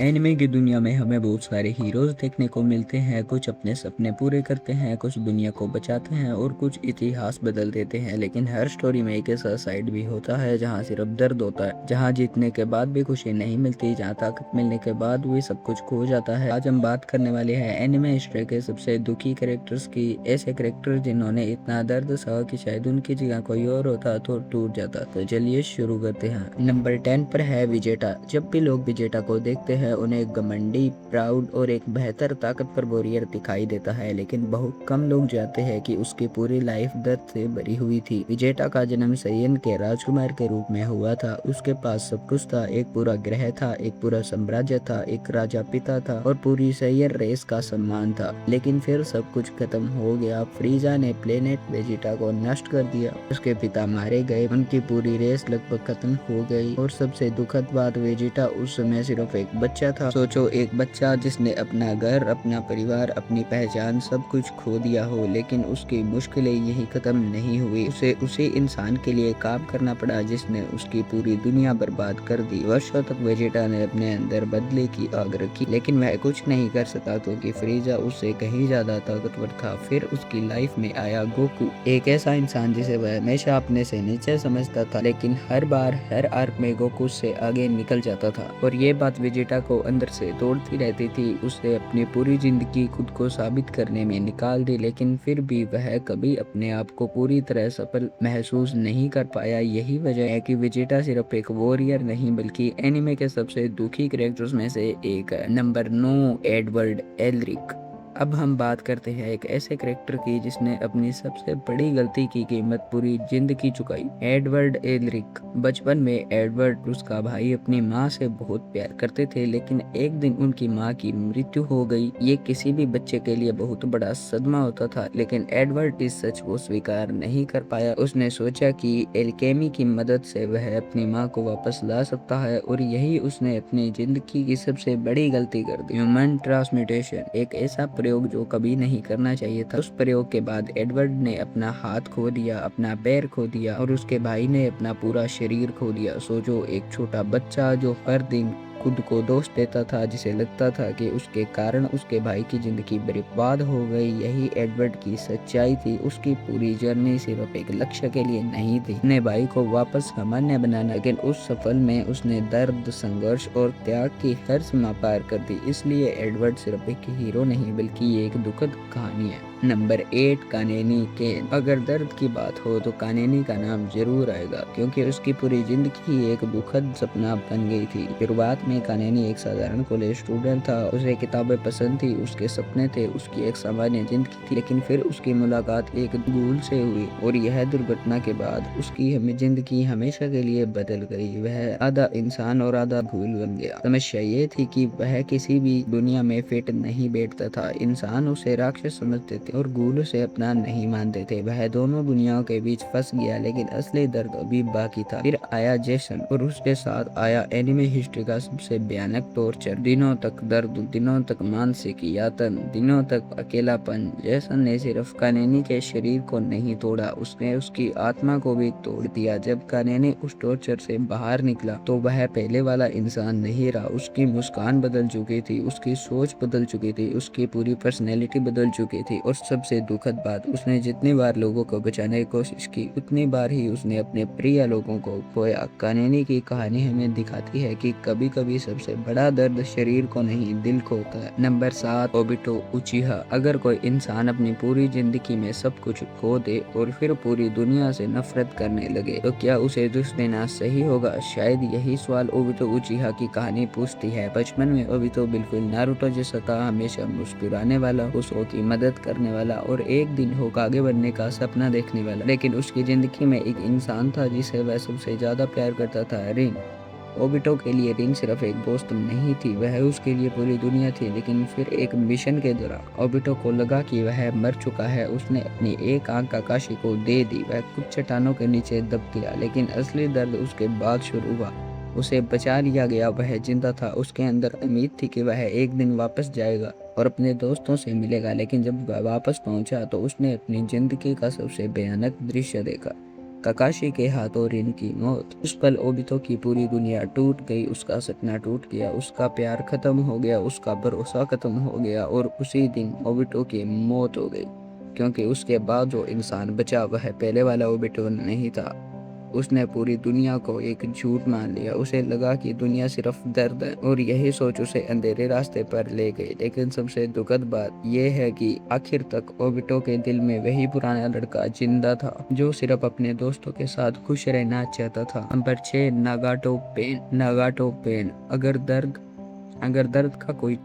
Anime की दुनिया में हमें बहुत सारे हीरोज देखने को मिलते हैं। कुछ अपने सपने पूरे करते हैं, कुछ दुनिया को बचाते हैं और कुछ इतिहास बदल देते हैं। लेकिन हर स्टोरी में एक ऐसा साइड भी होता है जहाँ सिर्फ दर्द होता है, जहाँ जीतने के बाद भी खुशी नहीं मिलती, जहाँ ताकत मिलने के बाद भी सब कुछ खो जाता है। आज हम बात करने वाले हैं एनिमे हिस्ट्री के सबसे दुखी कैरेक्टर्स की, ऐसे कैरेक्टर जिन्होंने इतना दर्द सहा कि शायद उनकी जगह कोई और होता तो टूट जाता। तो चलिए शुरू करते हैं। नंबर 10 पर है विजेटा। जब भी लोग विजेटा को देखते हैं उन्हें एक घमंडी, प्राउड और एक बेहतर ताकतवर वॉरियर दिखाई देता है, लेकिन बहुत कम लोग जानते हैं कि उसकी पूरी लाइफ दर्द से भरी हुई थी। विजेटा का जन्म सैयन के राजकुमार के रूप में हुआ था। उसके पास सब कुछ था, एक पूरा ग्रह था, एक पूरा साम्राज्य था, एक राजा पिता था और पूरी सैयन रेस का सम्मान था। लेकिन फिर सब कुछ खत्म हो गया। फ्रीजा ने प्लेनेट वेजिटा को नष्ट कर दिया, उसके पिता मारे गए, उनकी पूरी रेस लगभग खत्म हो गई और सबसे दुखद बात, वेजिटा उस समय सिर्फ एक बच्चा था। सोचो, एक बच्चा जिसने अपना घर, अपना परिवार, अपनी पहचान सब कुछ खो दिया हो, लेकिन उसकी मुश्किलें यही खत्म नहीं हुई। उसे उसी इंसान के लिए काम करना पड़ा जिसने उसकी पूरी दुनिया बर्बाद कर दी। वर्षों तक वेजिटा ने अपने अंदर बदले की आग रखी, लेकिन वह कुछ नहीं कर सका क्योंकि फ्रीजा उससे कहीं ज्यादा ताकतवर था। फिर उसकी लाइफ में आया गोकू, एक ऐसा इंसान जिसे वह हमेशा अपने से नीचे समझता था, लेकिन हर बार हर आर्क में गोकू से आगे निकल जाता था और ये बात वेजिटा को अंदर से तोड़ती रहती थी। उसने अपनी पूरी जिंदगी खुद को साबित करने में निकाल दी, लेकिन फिर भी वह कभी अपने आप को पूरी तरह सफल महसूस नहीं कर पाया। यही वजह है कि वेजिटा सिर्फ एक वॉरियर नहीं बल्कि एनिमे के सबसे दुखी कैरेक्टर्स में से एक है। Number 9, Edward Alaric. अब हम बात करते हैं एक ऐसे करेक्टर की जिसने अपनी सबसे बड़ी गलती की कीमत पूरी जिंदगी चुकाई। Edward Alaric. बचपन में एडवर्ड उसका भाई अपनी माँ से बहुत प्यार करते थे, लेकिन एक दिन उनकी माँ की मृत्यु हो गई। ये किसी भी बच्चे के लिए बहुत बड़ा सदमा होता था, लेकिन एडवर्ड इस सच को स्वीकार नहीं कर पाया। उसने सोचा कि एल्केमी की मदद से वह अपनी माँ को वापस ला सकता है और यही उसने अपनी जिंदगी की सबसे बड़ी गलती कर दी। ह्यूमन ट्रांसम्यूटेशन, एक ऐसा प्रयोग जो कभी नहीं करना चाहिए था। उस प्रयोग के बाद एडवर्ड ने अपना हाथ खो दिया, अपना पैर खो दिया और उसके भाई ने अपना पूरा शरीर खो दिया। सोचो, एक छोटा बच्चा जो हर दिन खुद को दोष देता था, जिसे लगता था कि उसके कारण उसके भाई की जिंदगी बर्बाद हो गई। यही एडवर्ड की सच्चाई थी। उसकी पूरी जर्नी सिर्फ एक लक्ष्य के लिए नहीं थी, अपने भाई को वापस सामान्य बनाना। लेकिन उस सफल में उसने दर्द, संघर्ष और त्याग की हर सीमा पार कर दी। इसलिए एडवर्ड सिर्फ एक हीरो नहीं बल्कि एक दुखद कहानी है। नंबर 8, कानेनी केन। अगर दर्द की बात हो तो कानेनी का नाम जरूर आएगा, क्योंकि उसकी पूरी जिंदगी एक दुखद सपना बन गई थी। शुरुआत में कानेनी एक साधारण कॉलेज स्टूडेंट था। उसे किताबें पसंद थी, उसके सपने थे, उसकी एक सामान्य जिंदगी थी। लेकिन फिर उसकी मुलाकात एक गूल से हुई और यह दुर्घटना के बाद उसकी जिंदगी हमेशा के लिए बदल गई। वह आधा इंसान और आधा भूल बन गया। समस्या ये थी कि वह किसी भी दुनिया में फिट नहीं बैठता था। इंसान उसे राक्षस समझते थे और गूल उसे अपना नहीं मानते थे। वह दोनों दुनियाओं के बीच फंस गया, लेकिन असली दर्द अभी बाकी था। फिर आया जेसन और उसके साथ आया एनिमे हिस्ट्री का सबसे भयानक टॉर्चर। दिनों तक दर्द, दिनों तक मानसिक यातन, दिनों तक अकेलापन। जेसन ने सिर्फ कानेनी के शरीर को नहीं तोड़ा, उसने उसकी आत्मा को भी तोड़ दिया। जब कानेनी उस टॉर्चर से बाहर निकला तो वह पहले वाला इंसान नहीं रहा। उसकी मुस्कान बदल चुकी थी, उसकी सोच बदल चुकी थी, उसकी पूरी पर्सनैलिटी बदल चुकी थी और सबसे दुखद बात, उसने जितनी बार लोगों को बचाने की कोशिश की उतनी बार ही उसने अपने प्रिय लोगों को खोया। कानेनी की कहानी हमें दिखाती है कि कभी कभी सबसे बड़ा दर्द शरीर को नहीं, दिल को होता है। Number 7, Obito उचिहा। अगर कोई इंसान अपनी पूरी जिंदगी में सब कुछ खो दे और फिर पूरी दुनिया से नफरत करने लगे तो क्या उसे दुख देना सही होगा? शायद यही सवाल ओबिटो उचिहा की कहानी पूछती है। बचपन में ओबिटो बिल्कुल नारुतो जैसा था, हमेशा मुस्कुराने वाला, दूसरों की मदद करने वाला और एक दिन होकागे बनने का सपना देखने वाला। लेकिन उसकी जिंदगी में एक इंसान था जिसे वह सबसे ज्यादा प्यार करता था, रिन। ओबिटो के लिए रिन सिर्फ एक दोस्त नहीं थी, वह उसके लिए पूरी दुनिया थी। लेकिन फिर एक मिशन के दौरान ओबिटो को लगा कि वह मर चुका है। उसने अपनी एक आंख काकाशी को दे दी। वह कुछ चट्टानों के नीचे दब गया, लेकिन असली दर्द उसके बाद शुरू हुआ। उसे बचा लिया गया, वह जिंदा था। उसके अंदर उम्मीद थी कि वह एक दिन वापस जाएगा और अपने दोस्तों से मिलेगा। लेकिन जब वह वापस पहुंचा तो उसने अपनी जिंदगी का सबसे भयानक दृश्य देखा। काकाशी के हाथों रिन की मौत। उस पल ओबितो की पूरी दुनिया टूट गई, उसका सपना टूट गया, उसका प्यार खत्म हो गया, उसका भरोसा खत्म हो गया और उसी दिन ओबितो की मौत हो गई। क्योंकि उसके बाद जो इंसान बचा वह पहले वाला ओबितो नहीं था। उसने पूरी दुनिया को एक झूठ मान लिया। उसे लगा कि दुनिया सिर्फ दर्द है और यही सोच उसे अंधेरे रास्ते पर ले गई। लेकिन सबसे दुखद बात यह है कि आखिर तक ओबिटो के दिल में वही पुराना लड़का जिंदा था जो सिर्फ अपने दोस्तों के साथ खुश रहना चाहता था। Number 6, Nagato Pain.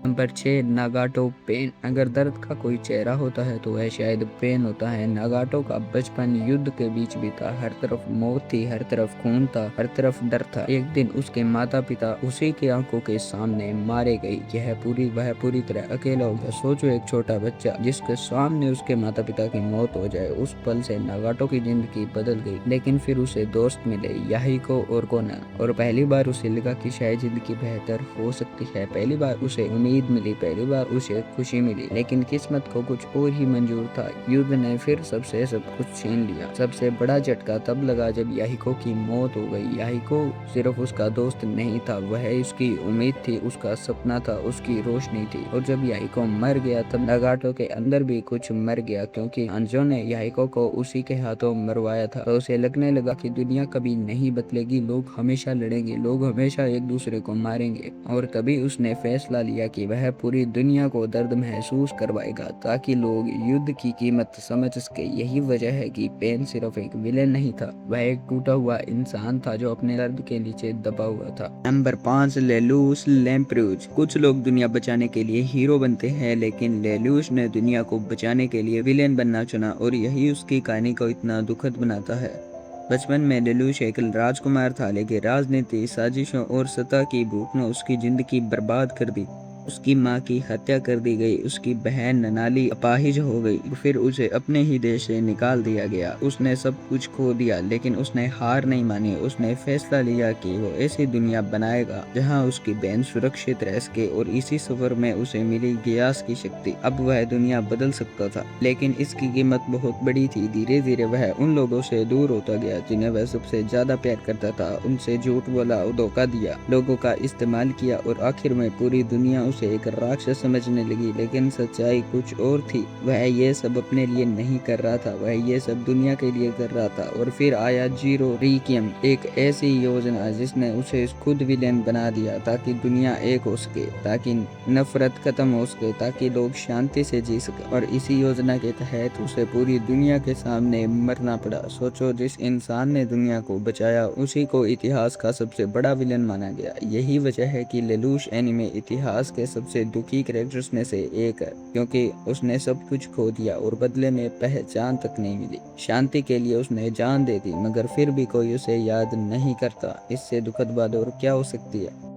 Number 6, Nagato Pain. अगर दर्द का कोई चेहरा होता है तो वह शायद पेन होता है। नागाटो का बचपन युद्ध के बीच बीता। हर तरफ मौत थी, हर तरफ खून था, हर तरफ डर था। एक दिन उसके माता पिता उसी के आंखों के सामने मारे गए। वह पूरी तरह अकेला हो गया। सोचो, एक छोटा बच्चा जिसके सामने उसके माता पिता की मौत हो जाए। उस पल से नागाटो की जिंदगी बदल गई। लेकिन फिर उसे दोस्त मिले, याहिको और कोना, और पहली बार उसे लगा कि शायद जिंदगी बेहतर हो सकती है। पहली बार उसे उम्मीद मिली, पहली बार उसे खुशी मिली। लेकिन किस्मत को कुछ और ही मंजूर था। युद्ध ने फिर सबसे सब कुछ छीन लिया। सबसे बड़ा झटका तब लगा जब याहिको की मौत हो गई। याहिको सिर्फ उसका दोस्त नहीं था, वह उसकी उम्मीद थी, उसका सपना था, उसकी रोशनी थी। और जब याहिको मर गया तब नागाटो के अंदर भी कुछ मर गया, क्योंकि अंजो ने याहिको को उसी के हाथों मरवाया था। तो उसे लगने लगा कि दुनिया कभी नहीं बदलेगी, लोग हमेशा लड़ेंगे, लोग हमेशा एक दूसरे को मारेंगे। और तभी उसने फैसला लिया कि वह पूरी दुनिया को दर्द महसूस करवाएगा ताकि लोग युद्ध की कीमत समझ सके। यही वजह है कि पेन सिर्फ एक विलेन नहीं था, वह एक टूटा हुआ इंसान था जो अपने दर्द के नीचे दबा हुआ था। नंबर 5, लेलूस लैम्प्रूज। कुछ लोग दुनिया बचाने के लिए हीरो बनते हैं, लेकिन लेलूस ने दुनिया को बचाने के लिए विलेन बनना चुना और यही उसकी कहानी को इतना दुखद बनाता है। बचपन में लेलूस एक राजकुमार था, लेकिन राजनीति, साजिशों और सत्ता की भूख ने उसकी जिंदगी बर्बाद कर दी। उसकी माँ की हत्या कर दी गई, उसकी बहन ननाली अपाहिज हो गई, फिर उसे अपने ही देश से निकाल दिया गया। उसने सब कुछ खो दिया, लेकिन उसने हार नहीं मानी। उसने फैसला लिया कि वो ऐसी दुनिया बनाएगा जहाँ उसकी बहन सुरक्षित रह सके, और इसी सफर में उसे मिली गियास की शक्ति। अब वह दुनिया बदल सकता था, लेकिन इसकी कीमत बहुत बड़ी थी। धीरे धीरे वह उन लोगों से दूर होता गया जिन्हें वह सबसे ज्यादा प्यार करता था। उनसे झूठ बोला, धोखा दिया, लोगों का इस्तेमाल किया और आखिर में पूरी दुनिया उसे एक राक्षस समझने लगी। लेकिन सच्चाई कुछ और थी। वह ये सब अपने लिए नहीं कर रहा था, वह ये सब दुनिया के लिए कर रहा था। और फिर आया जीरो रिक्विएम, एक ऐसी योजना जिसने उसे खुद विलेन बना दिया ताकि दुनिया एक हो सके, ताकि नफरत खत्म हो सके, ताकि लोग शांति से जी सके। और इसी योजना के तहत उसे पूरी दुनिया के सामने मरना पड़ा। सोचो, जिस इंसान ने दुनिया को बचाया उसी को इतिहास का सबसे बड़ा विलेन माना गया। यही वजह है कि लेलूस एनीमे इतिहास के सबसे दुखी कैरेक्टर्स में से एक है, क्योंकि उसने सब कुछ खो दिया और बदले में पहचान तक नहीं मिली। शांति के लिए उसने जान दे दी, मगर फिर भी कोई उसे याद नहीं करता। इससे दुखद बात और क्या हो सकती है।